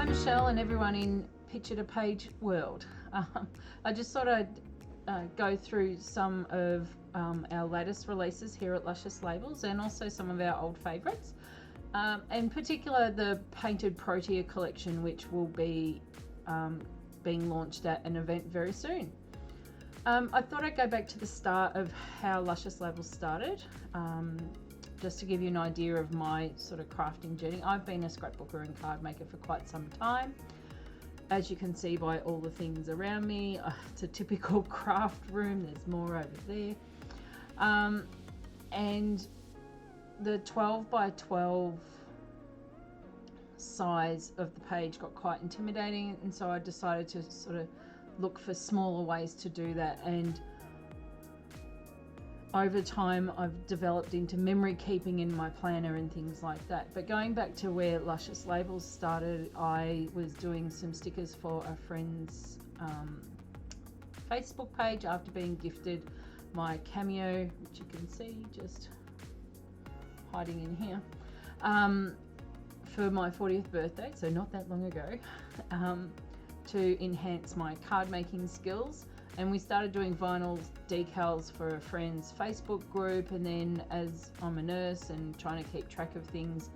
Hi Michelle and everyone in Picture to Page world. I just thought I'd go through some of our latest releases here at Luscious Labels and also some of our old favourites. In particular the Painted Protea collection, which will be being launched at an event very soon. I thought I'd go back to the start of how Luscious Labels started, just to give you an idea of my sort of crafting journey. I've been a scrapbooker and card maker for quite some time. As you can see by all the things around me, it's a typical craft room. There's more over there. And the 12 by 12 size of the page got quite intimidating, and so I decided to sort of look for smaller ways to do that. And over time I've developed into memory keeping in my planner and things like that. But going back to where Luscious Labels started, I was doing some stickers for a friend's Facebook page after being gifted my cameo, which you can see just hiding in here, for my 40th birthday, so not that long ago, to enhance my card making skills. And we started doing vinyl decals for a friend's Facebook group, and then as I'm a nurse and trying to keep track of things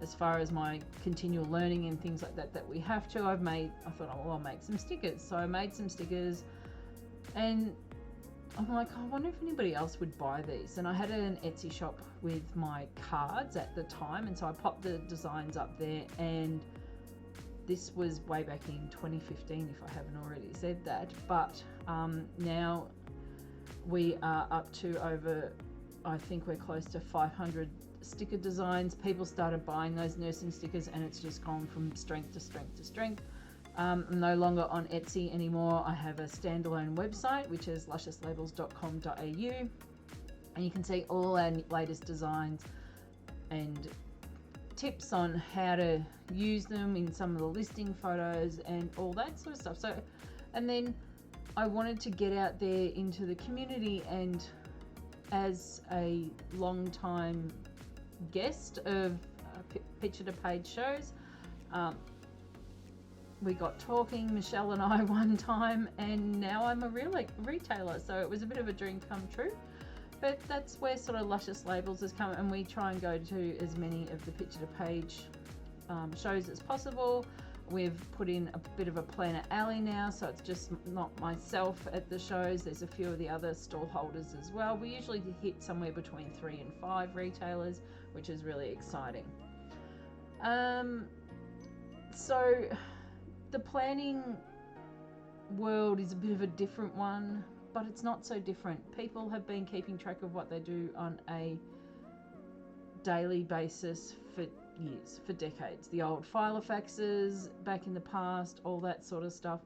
as far as my continual learning and things like that we have to, I thought, oh, well, I'll make some stickers. So I made some stickers, and I'm like, I wonder if anybody else would buy these. And I had an Etsy shop with my cards at the time, and so I popped the designs up there, and this was way back in 2015, if I haven't already said that. But now we are up to over, I think we're close to 500 sticker designs. People started buying those nursing stickers, and it's just gone from strength to strength to strength. I'm no longer on Etsy anymore. I have a standalone website, which is lusciouslabels.com.au, and you can see all our latest designs and tips on how to use them in some of the listing photos and all that sort of stuff. So, and then I wanted to get out there into the community, and as a long time guest of Picture to Page shows, we got talking, Michelle and I, one time, and now I'm a real retailer. So it was a bit of a dream come true. But that's where sort of Luscious Labels has come, and we try and go to as many of the Picture to Page shows as possible. We've put in a bit of a planner alley now, so it's just not myself at the shows. There's a few of the other stall holders as well. We usually hit somewhere between 3 and 5 retailers, which is really exciting. So the planning world is a bit of a different one, but it's not so different. People have been keeping track of what they do on a daily basis for years, for decades. The old filofaxes back in the past, all that sort of stuff.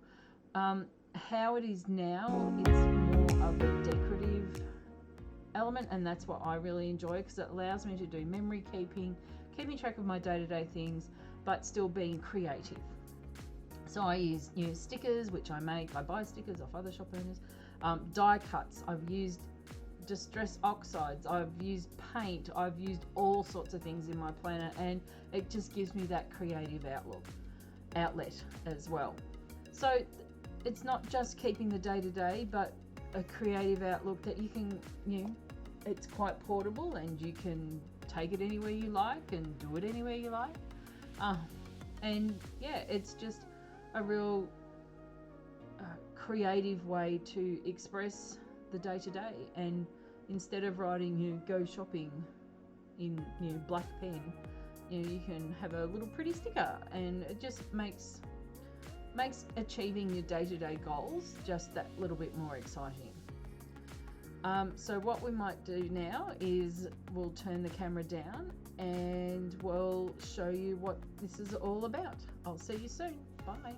How it is now, it's more of a decorative element, and that's what I really enjoy, because it allows me to do memory keeping track of my day-to-day things, but still being creative. So I use new stickers, which I buy stickers off other shop owners. Die cuts, I've used distress oxides, I've used paint, I've used all sorts of things in my planner, and it just gives me that creative outlet as well. So it's not just keeping the day-to-day, but a creative outlook that you can, it's quite portable, and you can take it anywhere you like and do it anywhere you like. And yeah, it's just a real creative way to express the day-to-day. And instead of writing go shopping in black pen, you can have a little pretty sticker, and it just makes achieving your day-to-day goals just that little bit more exciting. So what we might do now is we'll turn the camera down and we'll show you what this is all about. I'll see you soon. Bye.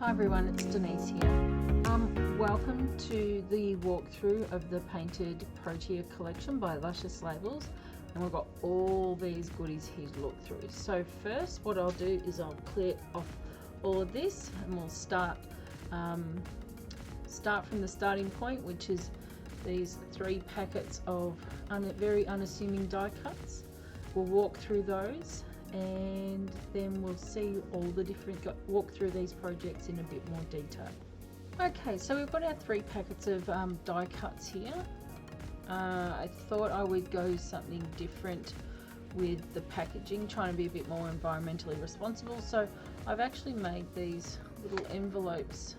Everyone, it's Denise here. Welcome to the walkthrough of the Painted Protea collection by Luscious Labels. And we've got all these goodies here to look through. So first what I'll do is I'll clear off all of this, and we'll start from the starting point, which is these 3 packets of very unassuming die cuts. We'll walk through those, and then we'll see all the different, walk through these projects in a bit more detail. Okay, so we've got our 3 packets of die cuts here. I thought I would go something different with the packaging, trying to be a bit more environmentally responsible. So I've actually made these little envelopes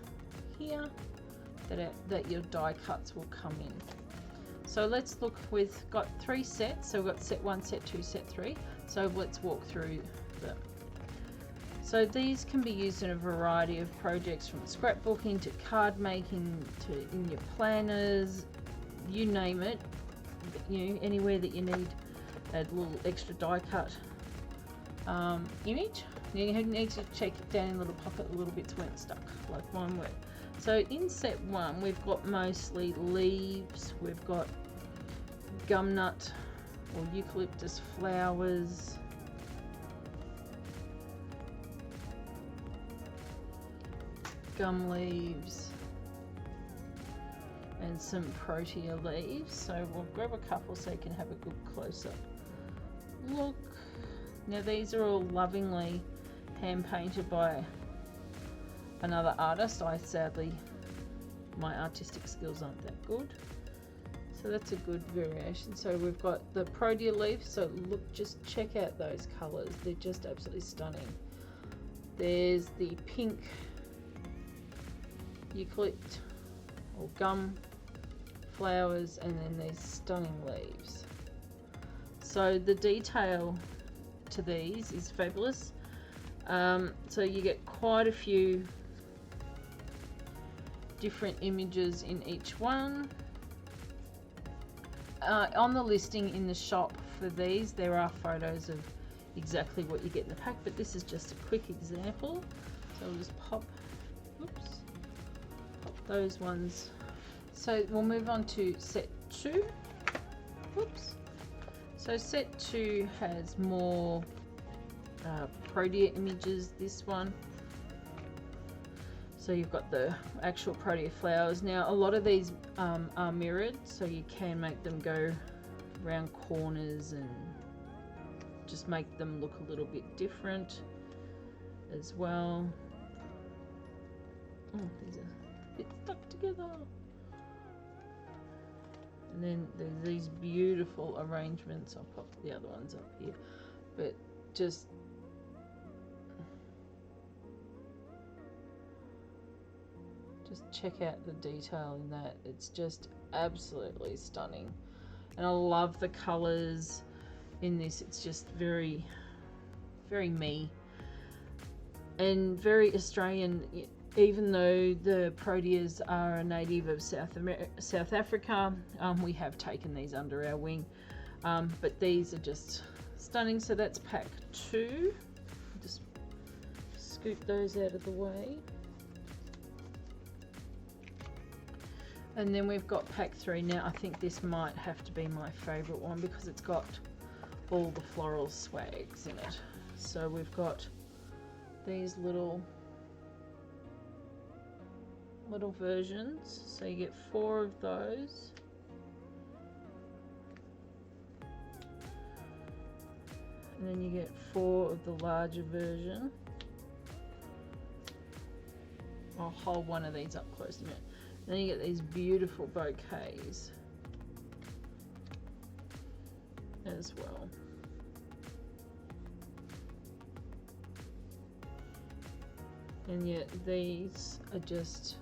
here that your die cuts will come in. So let's look, we've got 3 sets. So we've got set 1, set 2, set 3. So let's walk through them. So these can be used in a variety of projects, from scrapbooking to card making to in your planners, you name it. You know, anywhere that you need a little extra die cut image. You need to check it down in a little pocket, the little bits weren't stuck like mine were. So in set 1 we've got mostly leaves, we've got gum nut or eucalyptus flowers, gum leaves, and some protea leaves. So we'll grab a couple so you can have a good close-up look. Now these are all lovingly hand painted by another artist. My artistic skills aren't that good, so that's a good variation. So we've got the protea leaf, so look, just check out those colors, they're just absolutely stunning. There's the pink eucalypt or gum flowers, and then these stunning leaves. So the detail to these is fabulous. So you get quite a few different images in each one. On the listing in the shop for these, there are photos of exactly what you get in the pack, but this is just a quick example. So we'll just pop those ones. So we'll move on to set 2. Whoops. So set 2 has more protea images, this one. So you've got the actual protea flowers. Now a lot of these are mirrored, so you can make them go around corners and just make them look a little bit different as well. Oh, these are a bit stuck together. And then there's these beautiful arrangements. I'll pop the other ones up here, but just check out the detail in that. It's just absolutely stunning, and I love the colors in this. It's just very, very me and very Australian. Even though the proteas are a native of South Africa, we have taken these under our wing, but these are just stunning. So that's pack 2. Just scoop those out of the way. And then we've got pack 3. Now I think this might have to be my favourite one because it's got all the floral swags in it. So we've got these little versions, so you get 4 of those. And then you get 4 of the larger version. I'll hold one of these up close a minute. Then you get these beautiful bouquets as well. And yet these are just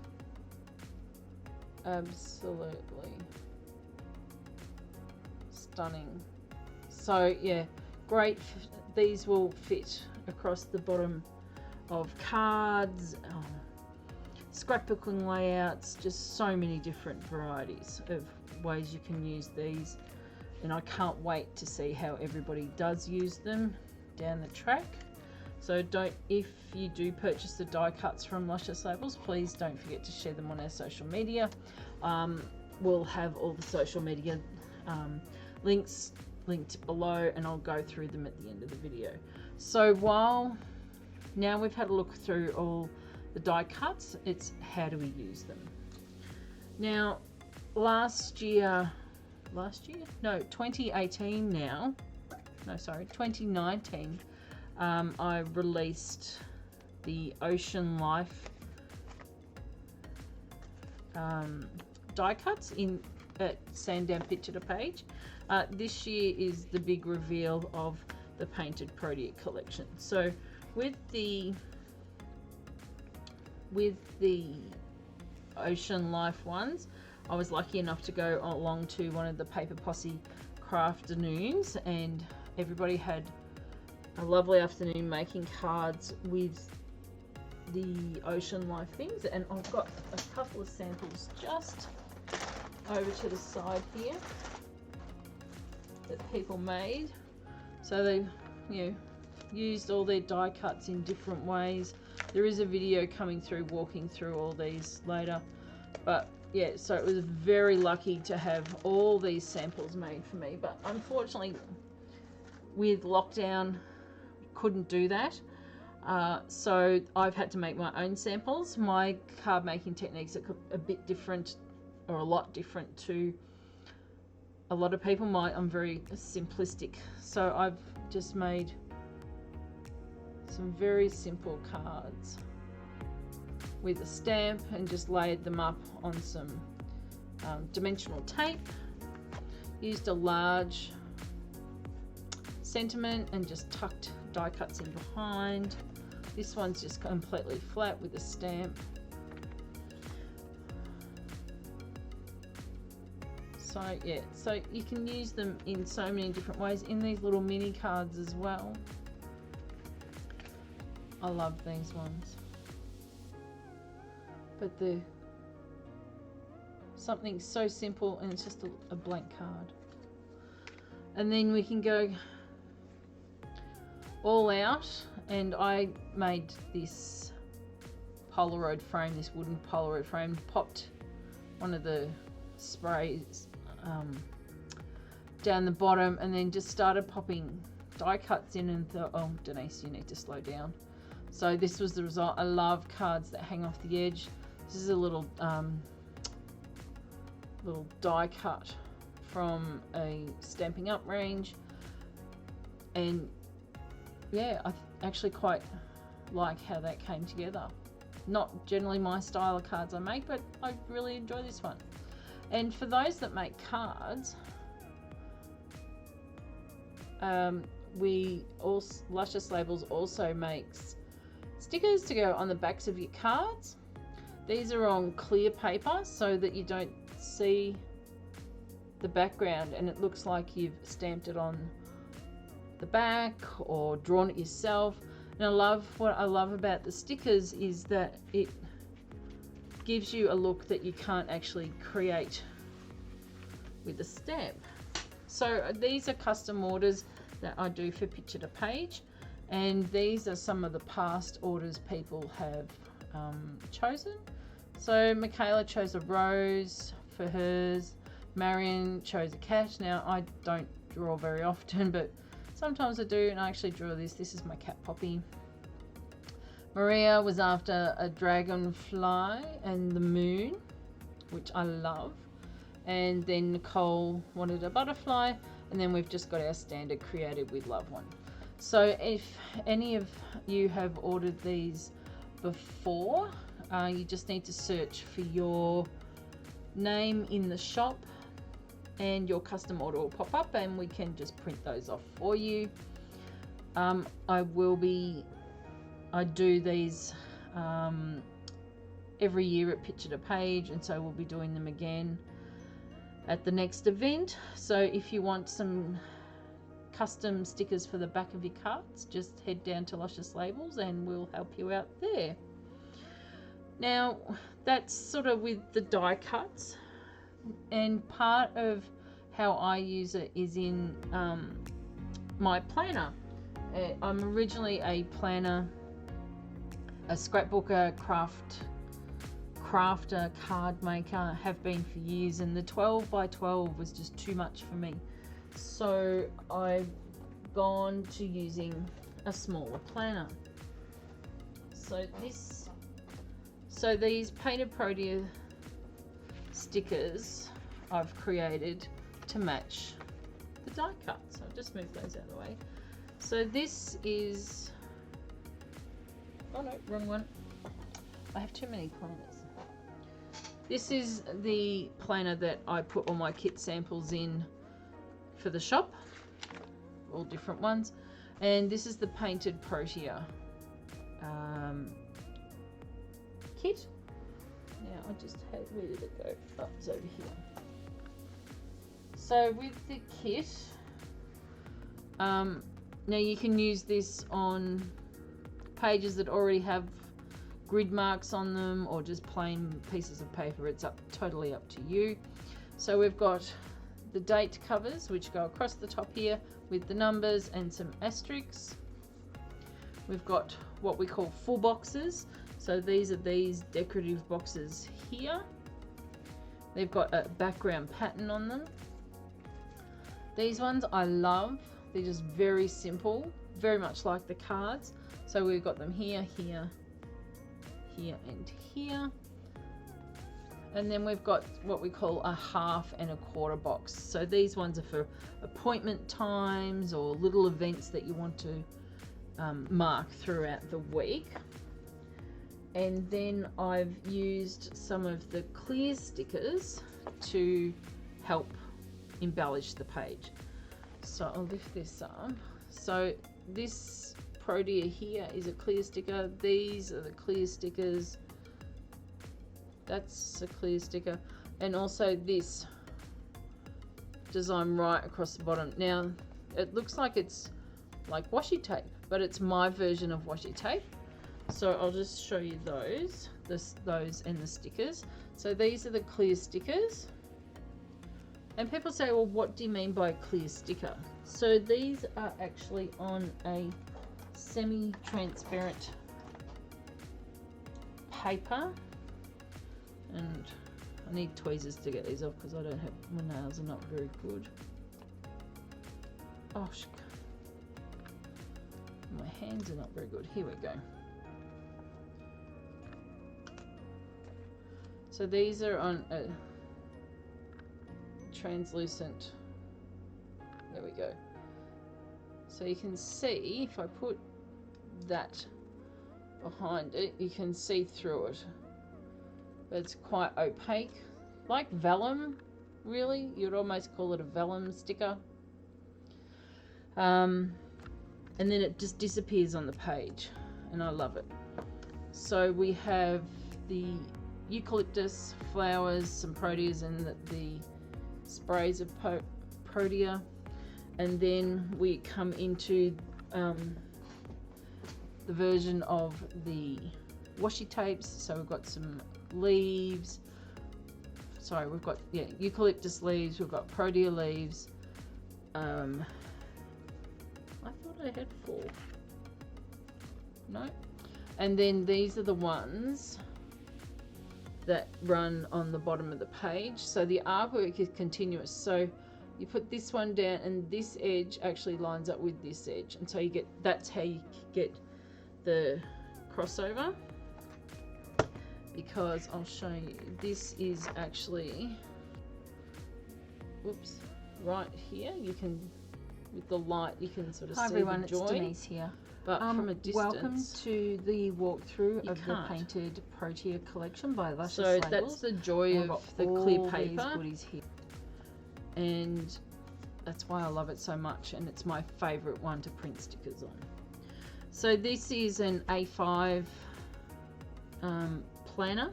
absolutely stunning. So yeah, great. These will fit across the bottom of cards, scrapbooking layouts, just so many different varieties of ways you can use these, and I can't wait to see how everybody does use them down the track. So if you do purchase the die cuts from Luscious Labels, please don't forget to share them on our social media. We'll have all the social media links linked below, and I'll go through them at the end of the video. So now we've had a look through all the die cuts, it's how do we use them. Now 2019, I released the Ocean Life die cuts at Sandown Picture to Page. This year is the big reveal of the Painted Protea collection. So with the Ocean Life ones, I was lucky enough to go along to one of the Paper Posse craft afternoons, and everybody had a lovely afternoon making cards with the Ocean Life things. And I've got a couple of samples just over to the side here that people made. So they, used all their die cuts in different ways. There is a video coming through walking through all these later, but yeah, so it was very lucky to have all these samples made for me. But unfortunately, with lockdown, couldn't do that. So I've had to make my own samples. My card making techniques are a bit different, or a lot different to a lot of people. I'm very simplistic, so I've just made some very simple cards with a stamp and just laid them up on some dimensional tape. Used a large sentiment and just tucked die cuts in behind. This one's just completely flat with a stamp. So yeah, so you can use them in so many different ways in these little mini cards as well. I love these ones, but they're something so simple, and it's just a blank card. And then we can go all out, and I made this Polaroid frame, this wooden Polaroid frame, popped one of the sprays down the bottom, and then just started popping die cuts in, and thought, oh Denise, you need to slow down. So this was the result. I love cards that hang off the edge. This is a little die cut from a Stamping Up range, and yeah, I actually quite like how that came together. Not generally my style of cards I make, but I really enjoy this one. And for those that make cards, Luscious Labels also makes stickers to go on the backs of your cards. These are on clear paper so that you don't see the background and it looks like you've stamped it on the back or drawn it yourself. And what I love about the stickers is that it gives you a look that you can't actually create with a stamp. So these are custom orders that I do for Picture to Page, and these are some of the past orders people have chosen. So Michaela chose a rose for hers, Marion chose a cat. Now I don't draw very often, but sometimes I do, and I actually drew this. This is my cat Poppy. Maria was after a dragonfly and the moon, which I love. And then Nicole wanted a butterfly, and then we've just got our standard Created with Love one. So if any of you have ordered these before, you just need to search for your name in the shop and your custom order will pop up, and we can just print those off for you. I do these every year at Picture to Page, and so we'll be doing them again at the next event. So if you want some custom stickers for the back of your cards, just head down to Luscious Labels and we'll help you out there. Now that's sort of with the die cuts, and part of how I use it is in my planner. I'm originally a planner, a scrapbooker, crafter, card maker, have been for years, and the 12 by 12 was just too much for me. So I've gone to using a smaller planner. So these painted Protea stickers I've created to match the die cut. So I'll just move those out of the way. So this is, oh no, wrong one. I have too many planners. This is the planner that I put all my kit samples in for the shop, all different ones. And this is the painted Protea kit. Now I just had, where did it go? Oh, it's over here. So with the kit, now you can use this on pages that already have grid marks on them, or just plain pieces of paper. It's totally up to you. So we've got the date covers, which go across the top here with the numbers and some asterisks. We've got what we call full boxes. So these are these decorative boxes here. They've got a background pattern on them. These ones I love. They're just very simple, very much like the cards. So we've got them here, here, here, and here. And then we've got what we call a half and a quarter box. So these ones are for appointment times or little events that you want to mark throughout the week. And then I've used some of the clear stickers to help embellish the page. So I'll lift this up. So this Protea here is a clear sticker. These are the clear stickers. That's a clear sticker. And also this design right across the bottom. Now it looks like it's like washi tape, but it's my version of washi tape. So I'll just show you those and the stickers. So these are the clear stickers. And people say, well, what do you mean by clear sticker? So these are actually on a semi-transparent paper. And I need tweezers to get these off because I don't have, my nails are not very good. Oh, my hands are not very good. Here we go. So these are on a translucent, there we go. So you can see, if I put that behind it, you can see through it. But it's quite opaque, like vellum, really. You'd almost call it a vellum sticker. And then it just disappears on the page, and I love it. So we have the eucalyptus flowers, some proteas, and the sprays of Protea. And then we come into the version of the washi tapes. So we've got some leaves. Sorry, we've got eucalyptus leaves. We've got Protea leaves. I thought I had 4. No. And then these are the ones that run on the bottom of the page. So the artwork is continuous. So you put this one down, and this edge actually lines up with this edge, and so you get, that's how you get the crossover. Because I'll show you, this is actually, whoops, right here. You can, with the light, you can sort of see everyone, the join. it's Denise here. But from a distance. Welcome to the walkthrough of the painted Protea collection by Luscious So Labels. that's the joy of the clear paper. Goodies here. And that's why I love it so much, and it's my favorite one to print stickers on. So this is an A5 planner.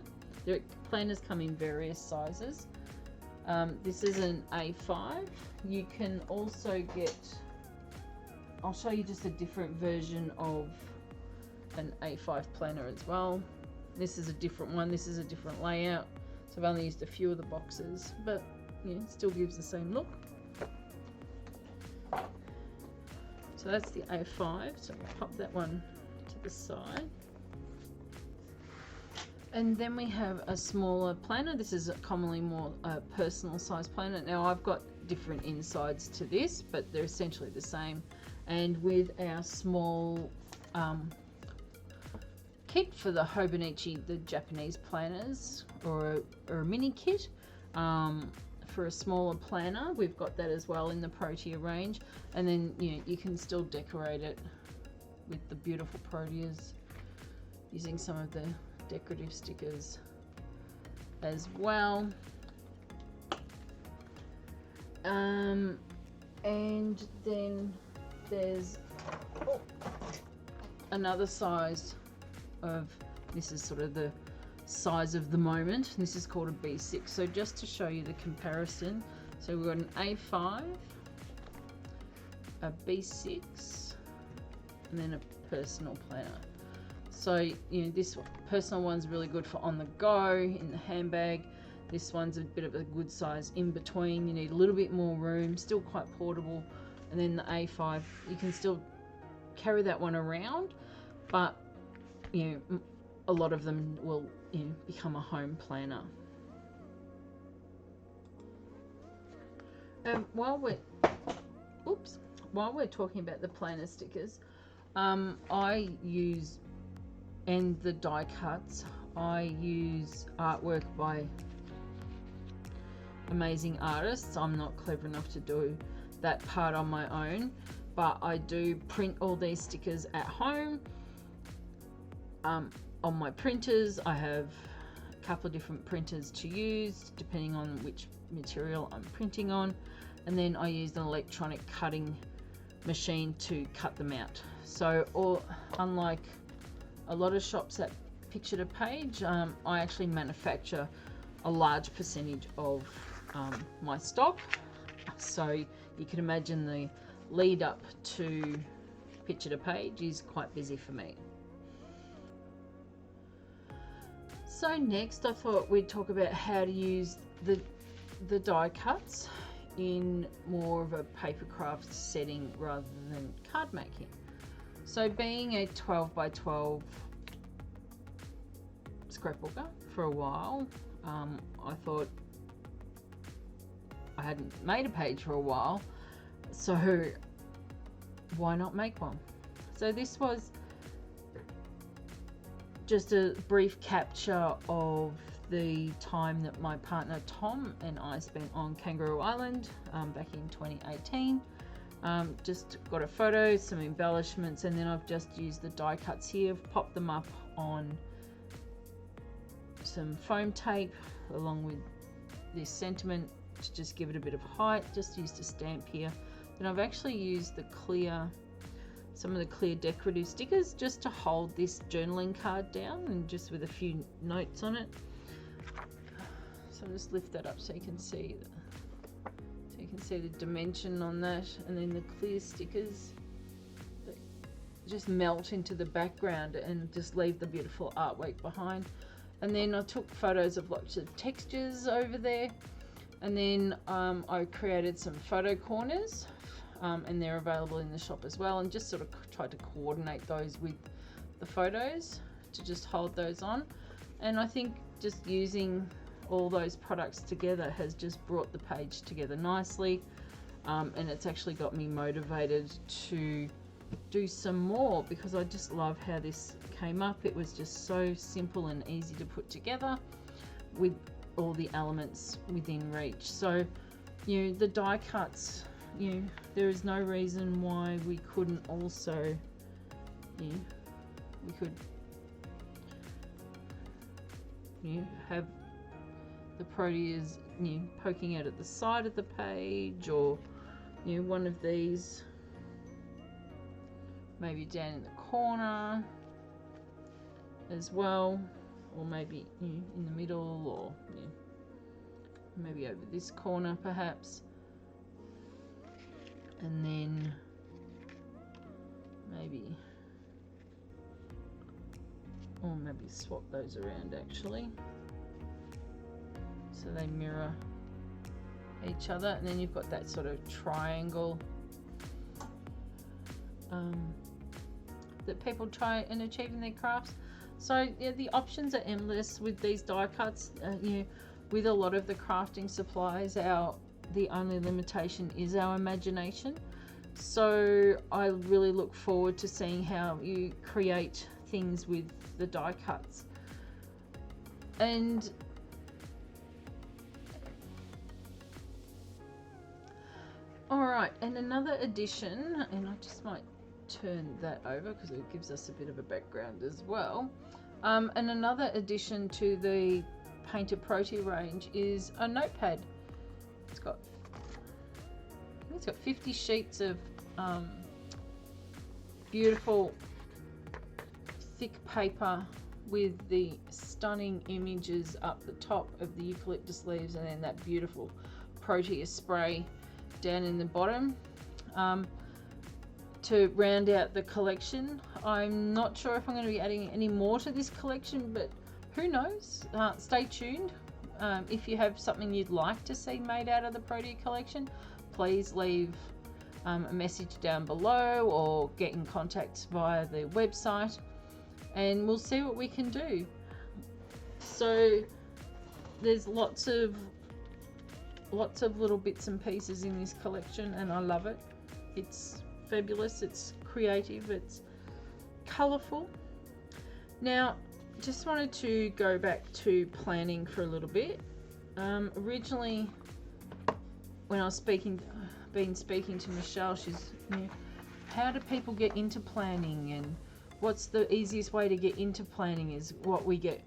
Planners come in various sizes. This is an A5. You can also get, I'll show you just a different version of an A5 planner as well. This is a different one. This is a different layout. So I've only used a few of the boxes, but you know, it still gives the same look. So that's the A5. So we'll pop that one to the side. And then we have a smaller planner. This is a commonly more personal size planner. Now I've got different insides to this, but they're essentially the same. And with our small kit for the Hobonichi, the Japanese planners, or a mini kit for a smaller planner, we've got that as well in the Protea range. And then you can still decorate it with the beautiful Proteas using some of the decorative stickers as well. And then there's another size of, this is sort of the size of the moment. This is called a B6. So just to show you the comparison, so we've got an A5, a B6, and then a personal planner. So this personal one's really good for on the go, in the handbag. This one's a bit of a good size in between. You need a little bit more room, still quite portable. And then the A5, you can still carry that one around, but a lot of them will become a home planner. While we're talking about the planner stickers, I use, and the die cuts, I use artwork by amazing artists. I'm not clever enough to do that part on my own, but I do print all these stickers at home on my printers. I have a couple of different printers to use depending on which material I'm printing on, and then I use an electronic cutting machine to cut them out. So, unlike a lot of shops that picture to page, I actually manufacture a large percentage of my stock, so you can imagine the lead up to picture to page is quite busy for me. So next I thought we'd talk about how to use the die cuts in more of a paper craft setting rather than card making. So being a 12 by 12 scrapbooker for a while, I thought, I hadn't made a page for a while, so why not make one? So this was just a brief capture of the time that my partner Tom and I spent on Kangaroo Island back in 2018. Just got a photo, some embellishments, and then I've just used the die cuts here, popped them up on some foam tape along with this sentiment to just give it a bit of height. Just used a stamp here. Then I've actually used some of the clear decorative stickers just to hold this journaling card down, and just with a few notes on it. So I'll just lift that up so you can see the dimension on that, and then the clear stickers that just melt into the background and just leave the beautiful artwork behind. And then I took photos of lots of textures over there, and then I created some photo corners, and they're available in the shop as well, and just sort of tried to coordinate those with the photos to just hold those on. And I think just using all those products together has just brought the page together nicely, and it's actually got me motivated to do some more, because I just love how this came up. It was just so simple and easy to put together with all the elements within reach. So the die cuts, there is no reason why we couldn't also, we could have the Proteas poking out at the side of the page, or one of these maybe down in the corner as well, or maybe in the middle, or maybe over this corner perhaps, and then maybe swap those around actually so they mirror each other. And then you've got that sort of triangle that people try and achieve in their crafts. So the options are endless with these die cuts. With a lot of the crafting supplies, our the only limitation is our imagination. So I really look forward to seeing how you create things with the die cuts. And all right, and another addition, and I just might turn that over because it gives us a bit of a background as well. And another addition to the Painted Proti range is a notepad. It's got 50 sheets of beautiful thick paper with the stunning images up the top of the eucalyptus leaves, and then that beautiful Protea spray down in the bottom to round out the collection. I'm not sure if I'm going to be adding any more to this collection, but who knows? Stay tuned. If you have something you'd like to see made out of the Protea collection, please leave a message down below or get in contact via the website, and we'll see what we can do. So there's lots of little bits and pieces in this collection, and I love it. It's fabulous, it's creative, it's colourful. Now, just wanted to go back to planning for a little bit. Originally, when I was speaking to Michelle, she's, how do people get into planning, and what's the easiest way to get into planning is what we get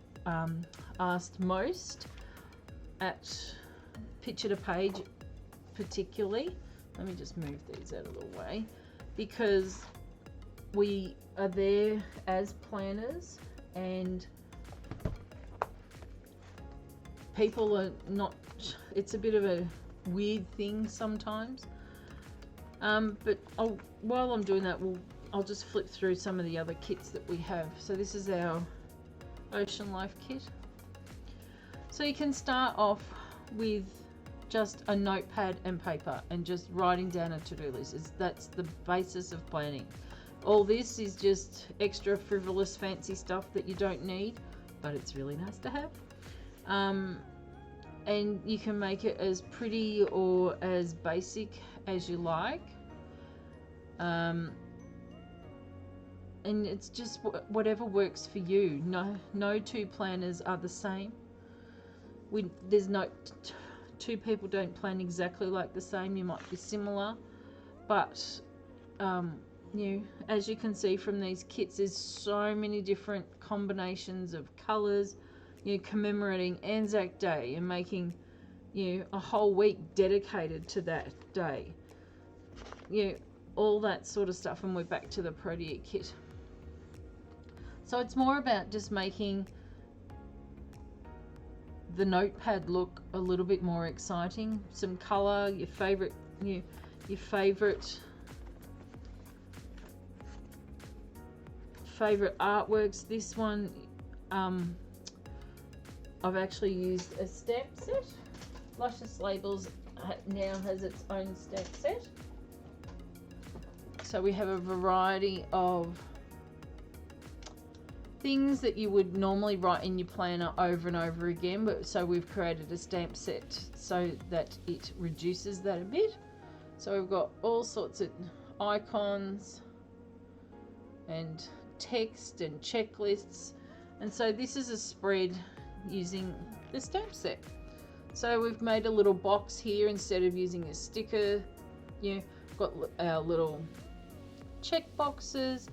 asked most at Picture to Page particularly. Let me just move these out of the way, because we are there as planners, and people are not, it's a bit of a weird thing sometimes, but while I'm doing that, I'll just flip through some of the other kits that we have. So this is our Ocean Life kit. So you can start off with just a notepad and paper and just writing down a to-do list. That's the basis of planning. All this is just extra frivolous fancy stuff that you don't need, but it's really nice to have. And you can make it as pretty or as basic as you like. And it's just whatever works for you. No two planners are the same. There's no two people don't plan exactly like the same. You might be similar, but as you can see from these kits, there's so many different combinations of colors, commemorating Anzac Day and making a whole week dedicated to that day, all that sort of stuff. And we're back to the Protea kit. So it's more about just making the notepad look a little bit more exciting. Some color, your favorite artworks. This one, I've actually used a stamp set. Luscious Labels now has its own stamp set. So we have a variety of things that you would normally write in your planner over and over again, but so we've created a stamp set so that it reduces that a bit. So we've got all sorts of icons and text and checklists, and so this is a spread using the stamp set. So we've made a little box here instead of using a sticker. Got our little check boxes,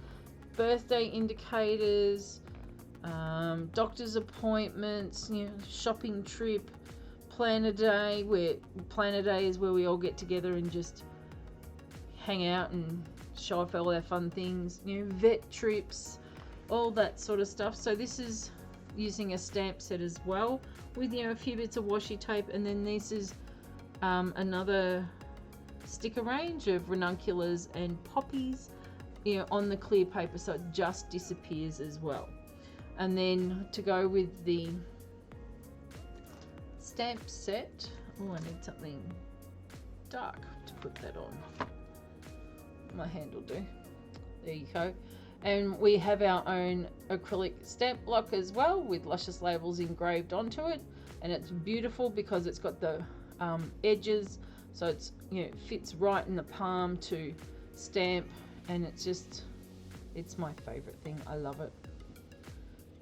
birthday indicators, doctor's appointments, shopping trip, planner day, where planner day is where we all get together and just hang out and show off all our fun things, vet trips, all that sort of stuff. So this is using a stamp set as well with a few bits of washi tape, and then this is another sticker range of ranunculus and poppies on the clear paper, so it just disappears as well. And then to go with the stamp set, I need something dark to put that on. My hand will do. There you go. And we have our own acrylic stamp block as well with Luscious Labels engraved onto it, and it's beautiful because it's got the edges So it's, you know, it fits right in the palm to stamp, and it's my favorite thing. I love it.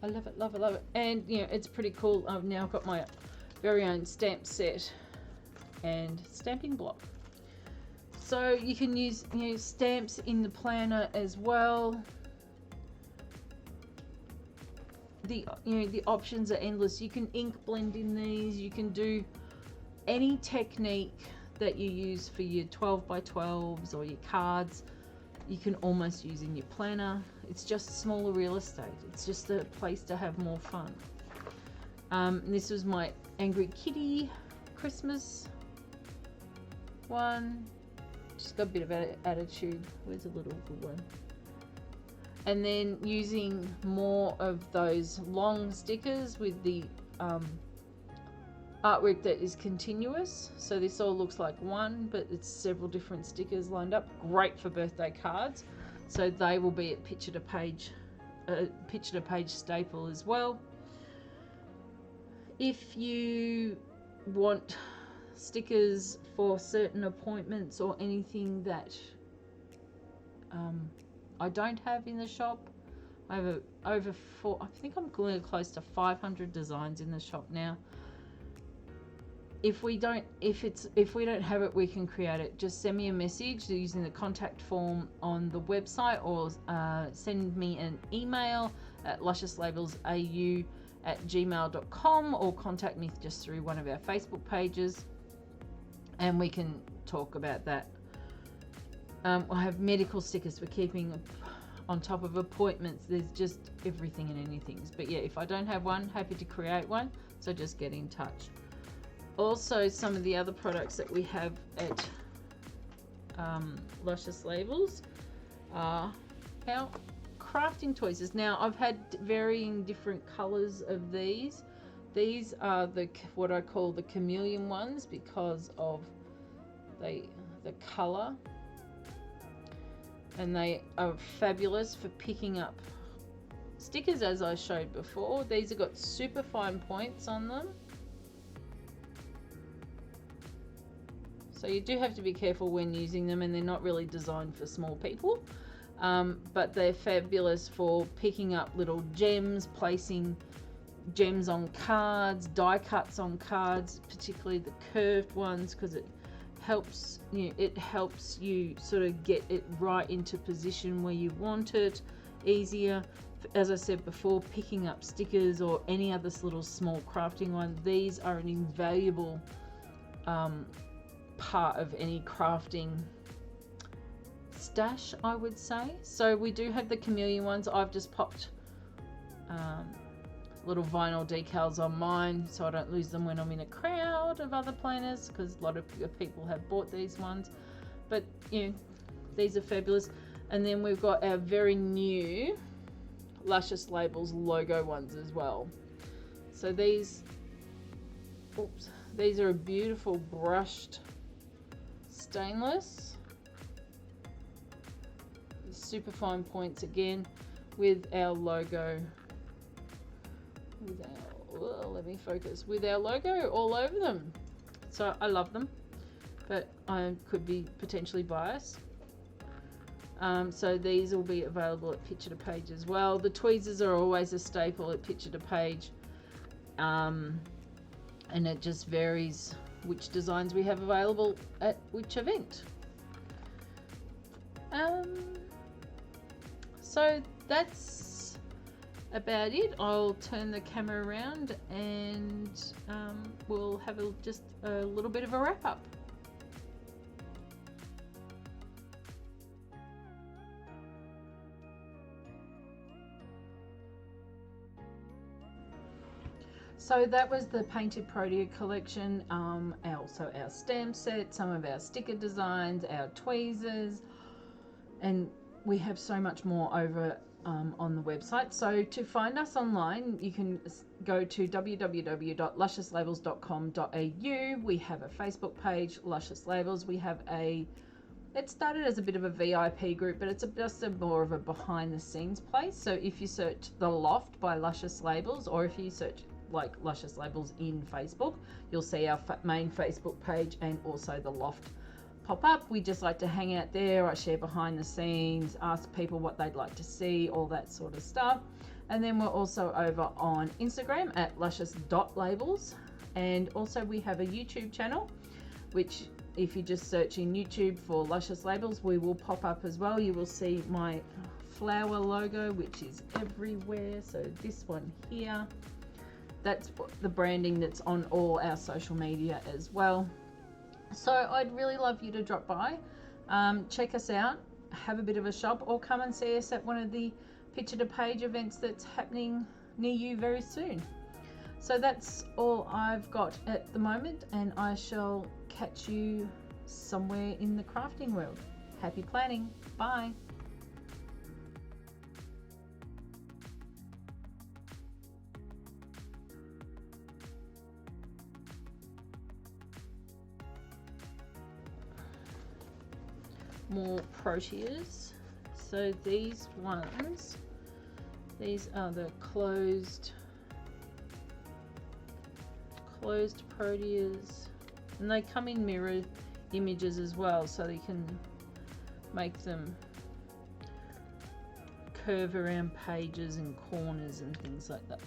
I love it, love it, love it. And, you know, it's pretty cool. I've now got my very own stamp set and stamping block. So you can use, you know, stamps in the planner as well. The options are endless. You can ink blend in these. You can do any technique that you use for your 12 by 12s or your cards. You can almost use in your planner. It's just smaller real estate. It's just a place to have more fun. This was my Angry Kitty Christmas one. Just got a bit of attitude. Where's a little good one? And then using more of those long stickers with the artwork that is continuous. So this all looks like one, but it's several different stickers lined up. Great for birthday cards. So they will be at picture to page staple as well. If you want stickers for certain appointments or anything that I don't have in the shop, I have I think I'm going close to 500 designs in the shop now. If we don't have it, we can create it. Just send me a message using the contact form on the website, or send me an email at lusciouslabelsau@gmail.com, or contact me just through one of our Facebook pages, and we can talk about that. I have medical stickers for keeping on top of appointments. There's just everything and anything. But yeah, if I don't have one, happy to create one. So just get in touch. Also, some of the other products that we have at Luscious Labels are our crafting toys. Now, I've had varying different colors of these. These are what I call the chameleon ones because of the color, and they are fabulous for picking up stickers, as I showed before. These have got super fine points on them. So you do have to be careful when using them, and they're not really designed for small people. But they're fabulous for picking up little gems, placing gems on cards, die cuts on cards, particularly the curved ones, because it helps you sort of get it right into position where you want it easier. As I said before, picking up stickers or any other little small crafting one, these are an invaluable part of any crafting stash, I would say. So we do have the chameleon ones. I've just popped little vinyl decals on mine so I don't lose them when I'm in a crowd of other planners, because a lot of people have bought these ones. But you know, these are fabulous. And then we've got our very new Luscious Labels logo ones as well. So these are a beautiful brushed stainless, super fine points again with our logo, with our logo all over them. So I love them, but I could be potentially biased. So these will be available at picture to page as well. The tweezers are always a staple at picture to page, and it just varies which designs we have available at which event. So that's about it. I'll turn the camera around and we'll have just a little bit of a wrap up. So that was the Painted Protea collection, also our stamp set, some of our sticker designs, our tweezers, and we have so much more over on the website. So to find us online, you can go to www.lusciouslabels.com.au. We have a Facebook page, Luscious Labels. We have it started as a bit of a VIP group, but it's just more of a behind the scenes place. So if you search The Loft by Luscious Labels, or if you search like Luscious Labels in Facebook, you'll see our main Facebook page and also the loft pop up. We just like to hang out there. I share behind the scenes, ask people what they'd like to see, all that sort of stuff. And then we're also over on Instagram at luscious.labels, and also we have a YouTube channel, which if you just search in YouTube for Luscious Labels, we will pop up as well. You will see my flower logo, which is everywhere. So this one here, that's the branding that's on all our social media as well. So I'd really love you to drop by, check us out, have a bit of a shop, or come and see us at one of the Picture to Page events that's happening near you very soon. So that's all I've got at the moment, and I shall catch you somewhere in the crafting world. Happy planning. Bye. More proteas. So these ones, these are the closed proteas, and they come in mirror images as well, so you can make them curve around pages and corners and things like that.